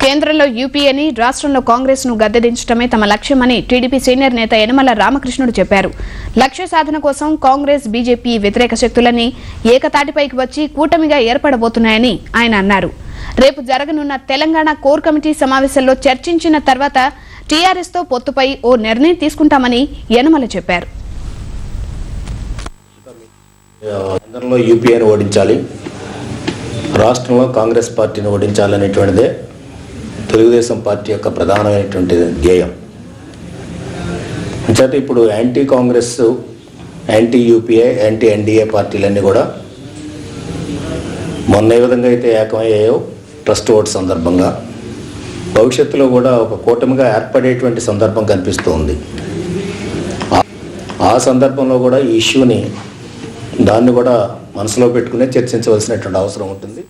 కేంద్రంలో యూపీఏని, రాష్ట్రంలో కాంగ్రెస్ ను గద్దెదించడమే తమ లక్ష్యమని టీడీపీ సీనియర్ నేత యనమల రామకృష్ణుడు చెప్పారు. లక్ష్య సాధన కోసం కాంగ్రెస్, బీజేపీ వ్యతిరేక శక్తులన్నీ ఏకతాటిపైకి వచ్చి కూటమిగా ఏర్పడబోతున్నాయని ఆయన అన్నారు. రేపు జరగనున్న తెలంగాణ కోర్ కమిటీ సమావేశంలో చర్చించిన తర్వాత టీఆర్ఎస్ తో పొత్తుపై ఓ నిర్ణయం తీసుకుంటామని యనమల చెప్పారు. కేంద్రంలో యూపీఏని ఓడించాలి, రాష్ట్రంలో కాంగ్రెస్ పార్టీని ఓడించాలనేటువంటిదే తెలుగుదేశం పార్టీ యొక్క ప్రధానమైనటువంటి ధ్యేయం. అంచేత ఇప్పుడు anti Congress, anti UPA, anti NDA పార్టీలన్నీ కూడా మొన్న ఏ విధంగా అయితే ఏకమయ్యాయో ట్రస్ట్ ఓట్ సందర్భంగా భవిష్యత్తులో కూడా ఒక కూటమిగా ఏర్పడేటువంటి సందర్భం కనిపిస్తూ ఉంది. ఆ సందర్భంలో కూడా ఈ ఇష్యూని దాన్ని కూడా మనసులో పెట్టుకునే చర్చించవలసినటువంటి అవసరం ఉంటుంది.